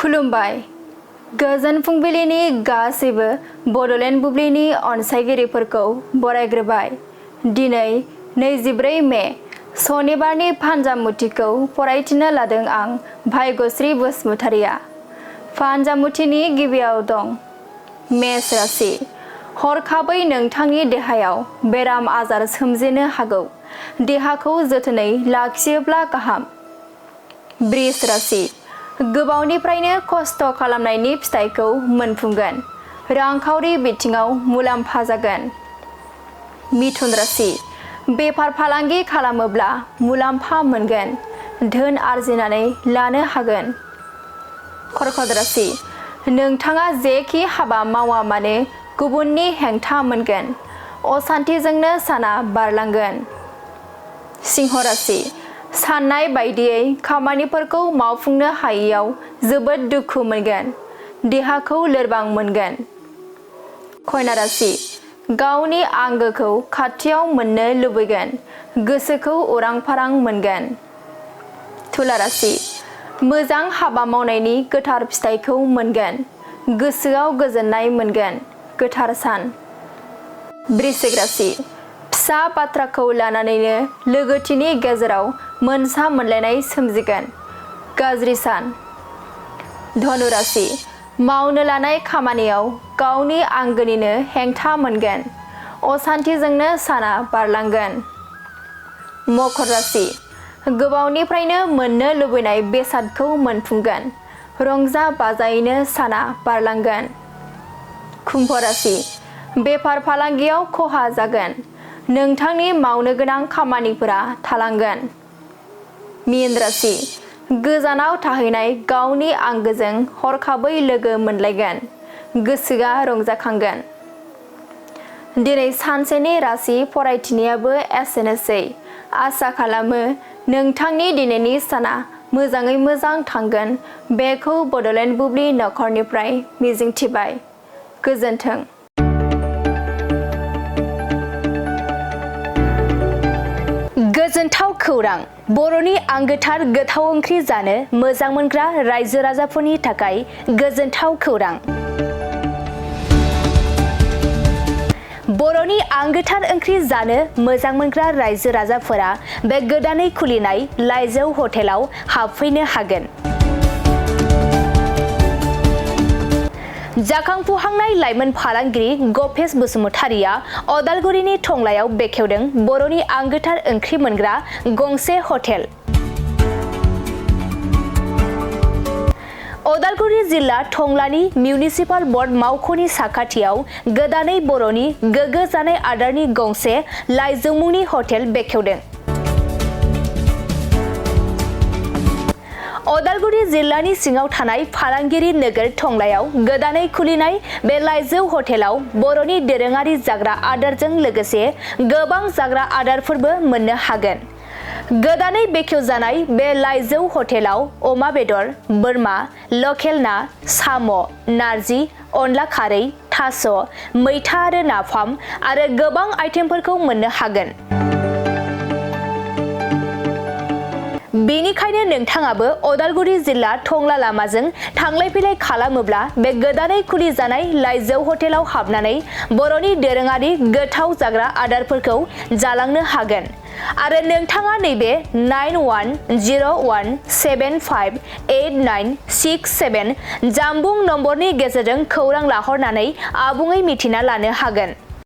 खुलुमबाय गोजोन फुंबिलिनि गासैबो बड'लेण्ड बुब्लिनि अनसायगिरिफोरखौ बरायग्रोबाय। दिनै 24 मे सनिबारनि फानजामुथिखौ फरायथिनो लादों आं भाग्यश्री बसुमतारिया। फानजामुथिनि गिबियाव दं मेष राशि। हरखाबै नोंथांनि देहायाव बेराम आजार सोमजिनो हागौ। देहाखौ जोथोनै लाखियोब्ला गाहाम। वृष राशि। गोबावनिफ्रायनो खस्थ' खालामनायनि फिथाइखौ मोनफुंगोन। रांखावरि बिथिङाव मुलाम्फा जागोन। मिथुन राशि। बेफार फालांगि खालामोब्ला मुलाम्फा मोनगोन। धोन आरजिनानै लानो हागोन। कर्कट राशि। नोंथाङा जेखि हाबा मावा मानो गुबुननि हेंथा मोनगोन। असान्थिजोंनो साना बारलांगोन। सिंह राशि। साननाय बायदियै खामानिफोरखौ मावफुंनो हायैयाव जोबोद दुखु मोनगोन। देहाखौ लोरबां मोनगोन। कन्या राशि। गावनि आंगोखौ खाथियाव मोननो लुबैगोन। गोसोखौ उरां फारां मोनगोन। तुला राशि। मोजां हाबा मावनायनि गोथार फिथाइखौ मोनगोन। गोसोआव गोजोननाय मोनगोन। गोथार सान। वृश्चिक राशि। फिसा बाथ्राखौ लानानैनो लोगोथिनि गेजेराव मोनसा मोनलायनाय सोमजिगोन। गाज्रि सान। धनु राशि। मावनो लानाय खामानियाव गावनि आंगोनिनो हेंथा मोनगोन। असान्थिजोंनो साना बारलांगोन। मकर राशि। गोबावनिफ्रायनो मोननो लुबैनाय बेसादखौ मोनफुंगोन। रंजा बाजायैनो साना बारलांगोन। कुम्भ राशि। बेफार फालांगियाव खहा जागोन। नोंथांनि मावनो गोनां खामानिफोरा थालांगोन। मीन राशि। गोजानाव थाहैनाय गावनि आंगोजों हरखाबै लोगो मोनलायगोन। गोसोआ रंजाखांगोन। दिनै सानसेनि राशि फरायथिनायाबो एसेनोसै। आसा खालामो नोंथांनि दिनैनि साना मोजाङै मोजां थांगोन बेखौ बड'लेण्ड बुब्लि नखरनिफ्राय मिजिंथिबाय। गोजोन्थों। गोजोनथाव खौरां। बर'नि आंगोथार गोथाव ओंख्रि जानो मोजां मोनग्रा रायजो राजाफोरनि थाखाय गोजोनथाव खौरां। बर'नि आंगोथार ओंख्रि जानो मोजां मोनग्रा रायजो राजाफोरा बे गोदानै खुलिनाय लाइजौ हटेलाव हाबफैनो हागोन। जाखांफुहांनाय लाइमोन फालांगिरि गपेश बसुमतारिया अदालगुरिनि टंलायाव बेखेवदों बर'नि आंगोथार ओंख्रि मोनग्रा गंसे हटेल। अदालगुरि जिल्ला टंलानि मिउनिसिपाल बर्ड मावख'नि साखाथियाव गोदानै बर'नि गोग्गो जानाय आदारनि गंसे लाइजौ मुंनि हटेल बेखेवदों। अदालगुरि जिल्लानि सिङाव थानाय फालांगिरि नोगोर टंलायाव गोदानै खुलिनाय बे लाइजौ हटेलाव बर'नि दोरोङारि जाग्रा आदारजों लोगोसे गोबां जाग्रा आदारफोरबो मोननो हागोन। गोदानै बेखेवजानाय बे लाइजौ हटेलाव अमा बेदर, बोरमा, लकेल ना, साम', नारजि, अनला खारै, थास', मैथा आरो नाफाम आरो गोबां आइटेमफोरखौ मोननो हागोन। बेनिखायनो नोंथाङाबो अदालगुरि जिल्ला टंला लामाजों थांलाय फैलाय खालामोब्ला बे गोदानै खुलि जानाय लाइजौ हटेलाव हाबनानै बर'नि दोरोङारि गोथाव जाग्रा आदारफोरखौ जालांनो हागोन। आरो नोंथाङा नैबे 9101758967 जानबुं नम्बरनि गेजेरजों खौरां लाहरनानै आबुङै मिथिना लानो हागोन।